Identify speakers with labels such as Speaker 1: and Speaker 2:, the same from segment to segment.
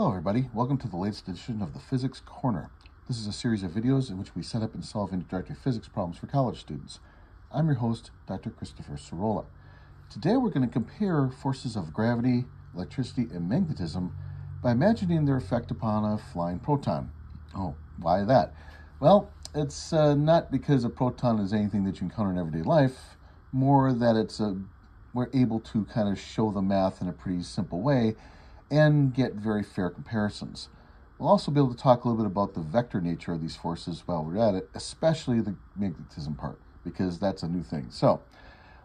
Speaker 1: Hello everybody, welcome to the latest edition of the Physics Corner. This is a series of videos in which we set up and solve introductory physics problems for college students. I'm your host, Dr. Christopher Sorolla. Today we're going to compare forces of gravity, electricity, and magnetism by imagining their effect upon a flying proton. Oh, why that? Well, it's not because a proton is anything that you encounter in everyday life, more that we're able to kind of show the math in a pretty simple way and get very fair comparisons. We'll also be able to talk a little bit about the vector nature of these forces while we're at it, especially the magnetism part, because that's a new thing. So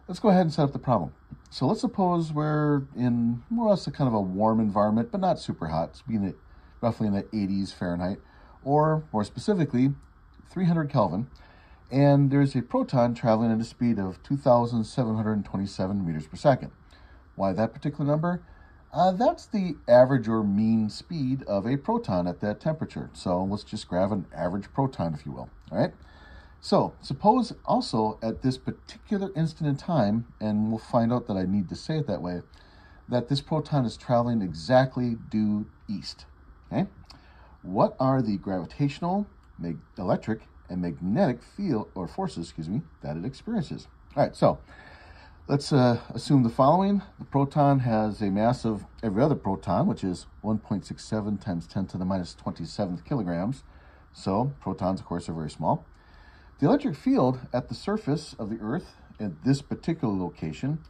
Speaker 1: let's go ahead and set up the problem. So let's suppose we're in more or less a kind of a warm environment, but not super hot. It's being roughly in the 80s Fahrenheit, or more specifically, 300 Kelvin. And there's a proton traveling at a speed of 2,727 meters per second. Why that particular number? That's the average or mean speed of a proton at that temperature. So let's just grab an average proton, if you will. All right. So suppose also at this particular instant in time, and we'll find out that I need to say it that way, that this proton is traveling exactly due east. Okay. What are the gravitational, electric, and magnetic field or forces, that it experiences? All right. So let's assume the following. The proton has a mass of every other proton, which is 1.67 times 10 to the minus 27th kilograms. So protons, of course, are very small. The electric field at the surface of the Earth at this particular location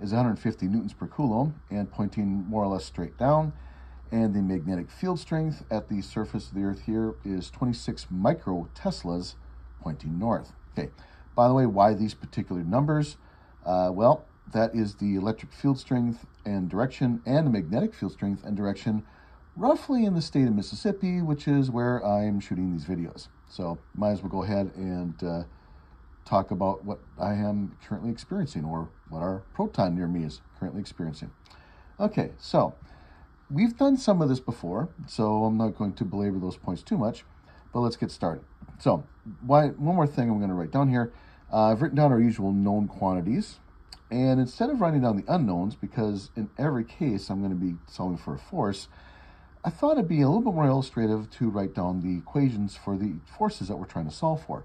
Speaker 1: is 150 newtons per coulomb and pointing more or less straight down. And the magnetic field strength at the surface of the Earth here is 26 microteslas pointing north. Okay. By the way, why these particular numbers? Well, that is the electric field strength and direction and the magnetic field strength and direction roughly in the state of Mississippi, which is where I'm shooting these videos. So might as well go ahead and talk about what I am currently experiencing, or what our proton near me is currently experiencing. Okay, so we've done some of this before, so I'm not going to belabor those points too much, but let's get started. So one more thing I'm going to write down here. I've written down our usual known quantities, and instead of writing down the unknowns, because in every case I'm going to be solving for a force, I thought it'd be a little bit more illustrative to write down the equations for the forces that we're trying to solve for.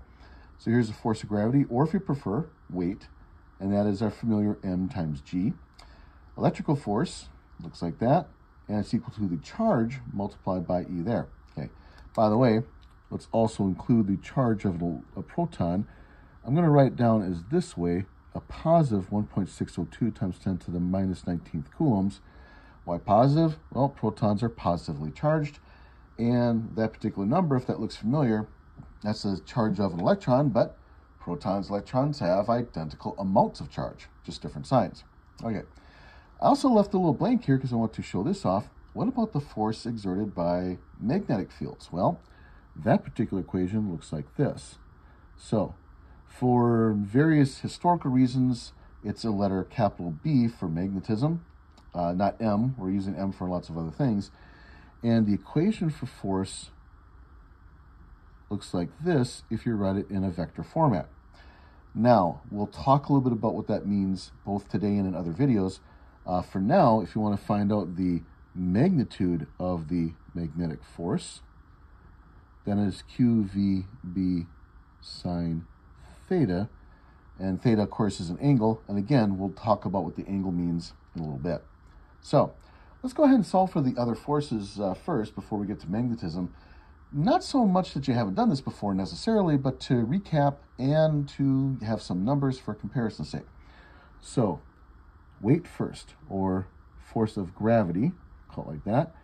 Speaker 1: So here's the force of gravity, or if you prefer, weight, and that is our familiar m times g. Electrical force looks like that, and it's equal to the charge multiplied by E there. Okay. By the way, let's also include the charge of a proton. I'm going to write it down as this way, a positive 1.602 times 10 to the minus 19th coulombs. Why positive? Well, protons are positively charged, and that particular number, if that looks familiar, that's the charge of an electron, but protons, electrons have identical amounts of charge, just different signs. Okay. I also left a little blank here because I want to show this off. What about the force exerted by magnetic fields? Well, that particular equation looks like this. So, for various historical reasons, it's a letter capital B for magnetism, not M. We're using M for lots of other things. And the equation for force looks like this if you write it in a vector format. Now, we'll talk a little bit about what that means both today and in other videos. For now, if you want to find out the magnitude of the magnetic force, then it's QVB sine theta, and theta, of course, is an angle, and again, we'll talk about what the angle means in a little bit. So let's go ahead and solve for the other forces first before we get to magnetism. Not so much that you haven't done this before necessarily, but to recap and to have some numbers for comparison's sake. So weight first, or force of gravity, call it like that.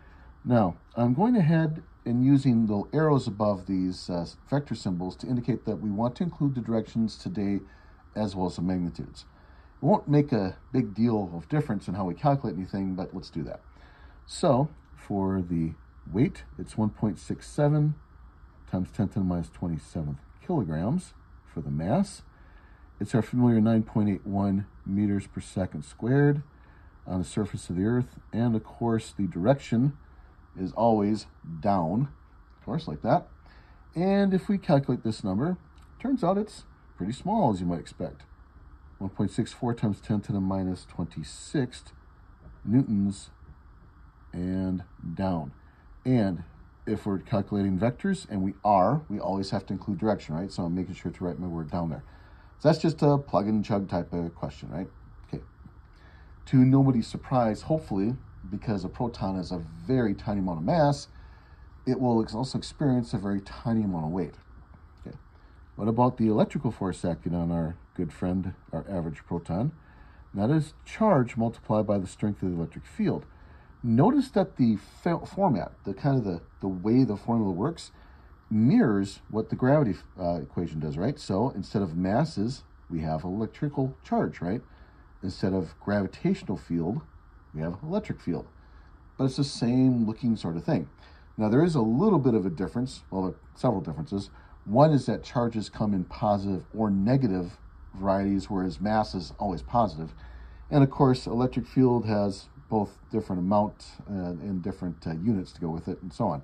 Speaker 1: Now, I'm going ahead and using the arrows above these vector symbols to indicate that we want to include the directions today as well as the magnitudes. It won't make a big deal of difference in how we calculate anything, but let's do that. So, for the weight, it's 1.67 times 10 to the minus 27th kilograms. For the mass, it's our familiar 9.81 meters per second squared on the surface of the Earth. And of course, the direction is always down, of course, like that. And if we calculate this number, turns out it's pretty small, as you might expect. 1.64 times 10 to the minus 26th newtons and down. And if we're calculating vectors, and we always have to include direction, right? So I'm making sure to write my word down there. So that's just a plug and chug type of question, right? Okay. To nobody's surprise, hopefully, because a proton has a very tiny amount of mass, it will also experience a very tiny amount of weight. Okay. What about the electrical force acting on our good friend, our average proton? That is charge multiplied by the strength of the electric field. Notice that the format, the way the formula works, mirrors what the gravity equation does, right? So instead of masses, we have electrical charge, right? Instead of gravitational field, we have electric field. But it's the same looking sort of thing. Now, there is a little bit of a difference, well, several differences. One is that charges come in positive or negative varieties, whereas mass is always positive. And of course, electric field has both different amount and different units to go with it and so on.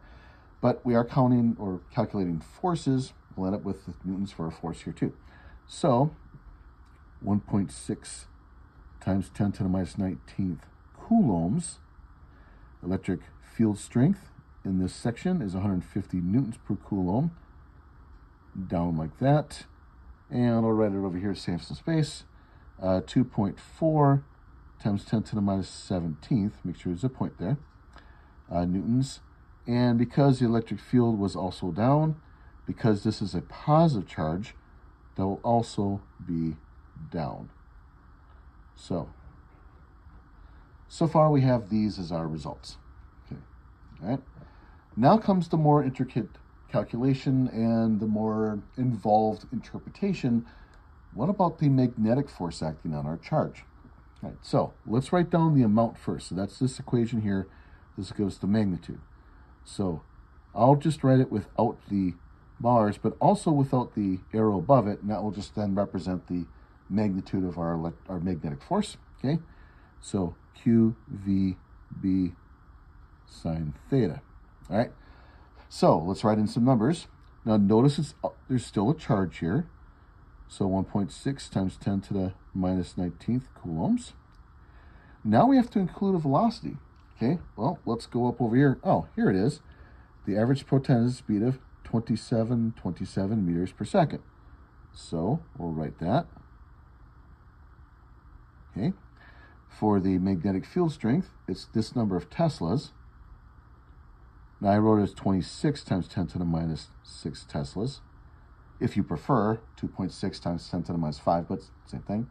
Speaker 1: But we are counting or calculating forces. We'll end up with newtons for a force here too. So 1.6 times 10 to the minus 19th coulombs. Electric field strength in this section is 150 newtons per coulomb. Down like that. And I'll write it over here to save some space. 2.4 times 10 to the minus 17th, make sure there's a point there, newtons. And because the electric field was also down, because this is a positive charge, that will also be down. So far we have these as our results. Okay. All right. Now comes the more intricate calculation and the more involved interpretation. What about the magnetic force acting on our charge? All right, so let's write down the amount first. So that's this equation here. This gives the magnitude. So I'll just write it without the bars, but also without the arrow above it, and that will just then represent the magnitude of our magnetic force. Okay, so QVB sine theta. All right, so let's write in some numbers. Now notice there's still a charge here. So 1.6 times 10 to the minus 19th coulombs. Now we have to include a velocity. Okay, well, let's go up over here. Oh, here it is. The average proton has a speed of 27 meters per second. So we'll write that. Okay. For the magnetic field strength, it's this number of Teslas. Now I wrote it as 26 times 10 to the minus 6 Teslas. If you prefer, 2.6 times 10 to the minus 5, but same thing.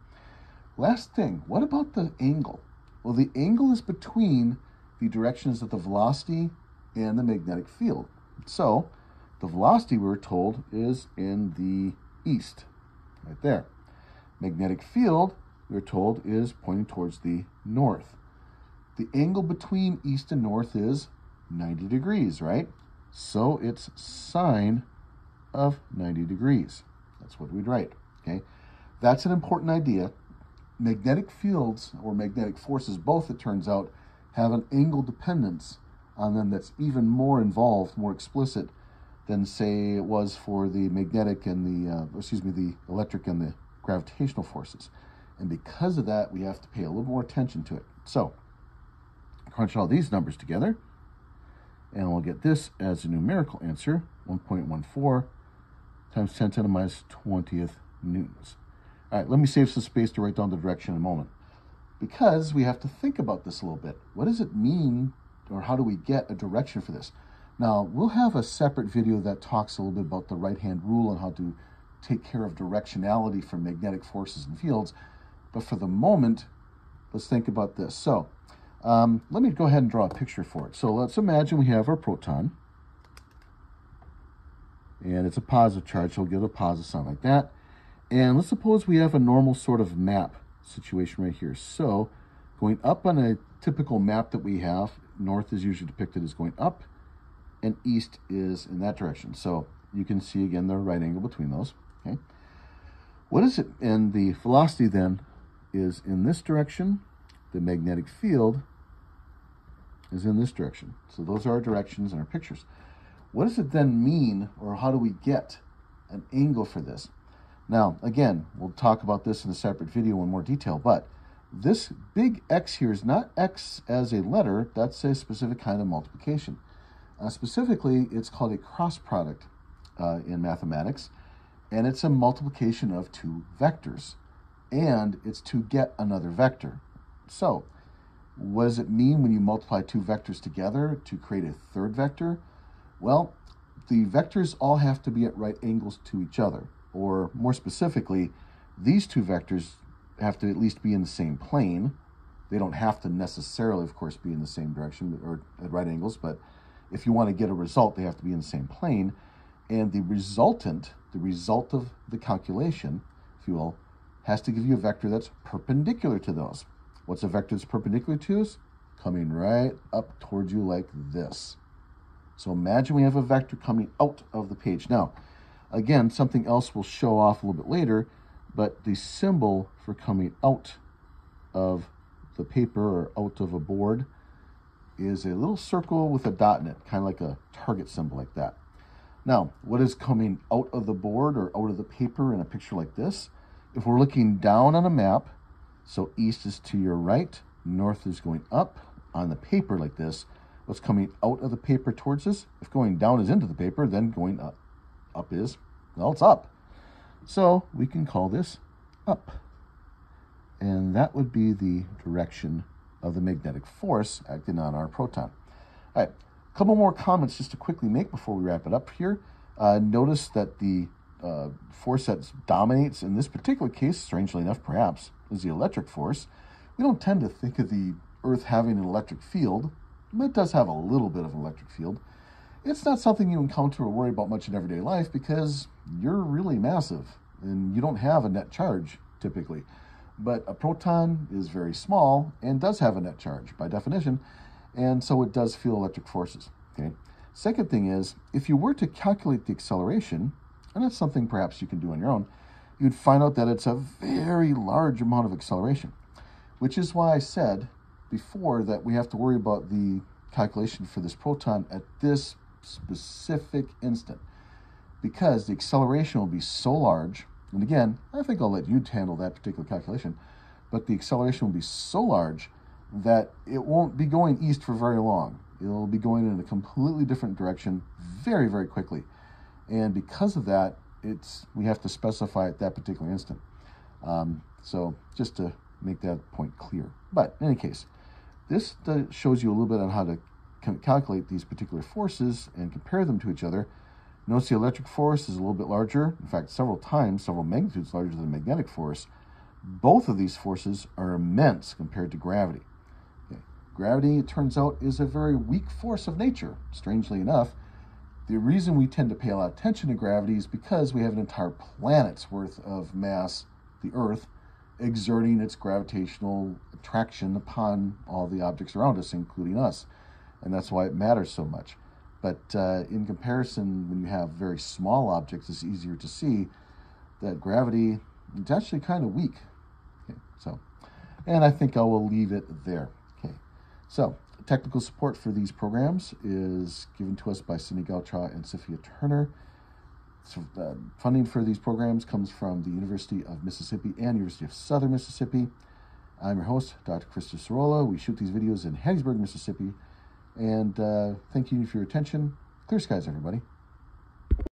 Speaker 1: Last thing, what about the angle? Well, the angle is between the directions of the velocity and the magnetic field. So the velocity, we were told, is in the east, right there. Magnetic field, we were told, is pointing towards the north. The angle between east and north is 90 degrees, right? So it's sine of 90 degrees. That's what we'd write, okay? That's an important idea. Magnetic fields, or magnetic forces, both, it turns out, have an angle dependence on them that's even more involved, more explicit than, say, it was for the magnetic and the electric and the gravitational forces. And because of that, we have to pay a little more attention to it. So, crunch all these numbers together, and we'll get this as a numerical answer, 1.14 times 10 to the minus 20th newtons. All right, let me save some space to write down the direction in a moment, because we have to think about this a little bit. What does it mean, or how do we get a direction for this? Now, we'll have a separate video that talks a little bit about the right-hand rule and how to take care of directionality for magnetic forces and fields. But for the moment, let's think about this. So let me go ahead and draw a picture for it. So let's imagine we have our proton, and it's a positive charge, so we'll give it a positive sign like that. And let's suppose we have a normal sort of map situation right here. So going up on a typical map that we have, north is usually depicted as going up, and east is in that direction. So you can see, again, the right angle between those. Okay. What is it? And the velocity then is in this direction. The magnetic field is in this direction. So those are our directions in our pictures. What does it then mean, or how do we get an angle for this? Now, again, we'll talk about this in a separate video in more detail, but this big X here is not X as a letter. That's a specific kind of multiplication. Specifically, it's called a cross product in mathematics, and it's a multiplication of two vectors, and it's to get another vector. So, what does it mean when you multiply two vectors together to create a third vector? Well, the vectors all have to be at right angles to each other, or more specifically, these two vectors have to at least be in the same plane. They don't have to necessarily, of course, be in the same direction or at right angles, but if you want to get a result, they have to be in the same plane. And the result of the calculation, if you will, has to give you a vector that's perpendicular to those. What's a vector that's perpendicular to us? Coming right up towards you like this. So imagine we have a vector coming out of the page. Now, again, something else we'll show off a little bit later, but the symbol for coming out of the paper or out of a board is a little circle with a dot in it, kind of like a target symbol like that. Now, what is coming out of the board or out of the paper in a picture like this? If we're looking down on a map, so east is to your right, north is going up on the paper like this, what's coming out of the paper towards us? If going down is into the paper, then going up is, well, it's up. So we can call this up. And that would be the direction of the magnetic force acting on our proton. All right, a couple more comments just to quickly make before we wrap it up here. Notice that the force that dominates in this particular case, strangely enough perhaps, is the electric force. We don't tend to think of the Earth having an electric field, but it does have a little bit of an electric field. It's not something you encounter or worry about much in everyday life because you're really massive and you don't have a net charge typically. But a proton is very small and does have a net charge by definition, and so it does feel electric forces. Okay. Second thing is, if you were to calculate the acceleration, and that's something perhaps you can do on your own, you'd find out that it's a very large amount of acceleration, which is why I said before that we have to worry about the calculation for this proton at this specific instant, because the acceleration will be so large. And again, I think I'll let you handle that particular calculation, but the acceleration will be so large that it won't be going east for very long. It'll be going in a completely different direction very, very quickly. And because of that, we have to specify at that particular instant. So just to make that point clear. But in any case, this shows you a little bit on how to calculate these particular forces and compare them to each other. Notice the electric force is a little bit larger, in fact, several magnitudes larger than the magnetic force. Both of these forces are immense compared to gravity. Okay. Gravity, it turns out, is a very weak force of nature, strangely enough. The reason we tend to pay a lot of attention to gravity is because we have an entire planet's worth of mass, the Earth, exerting its gravitational attraction upon all the objects around us, including us. And that's why it matters so much. But in comparison, when you have very small objects, it's easier to see that gravity is actually kind of weak. Okay, and I think I will leave it there. Okay, so technical support for these programs is given to us by Cindy Gautra and Sophia Turner. So, funding for these programs comes from the University of Mississippi and University of Southern Mississippi. I'm your host, Dr. Christopher Sorolla. We shoot these videos in Hattiesburg, Mississippi. And thank you for your attention. Clear skies, everybody.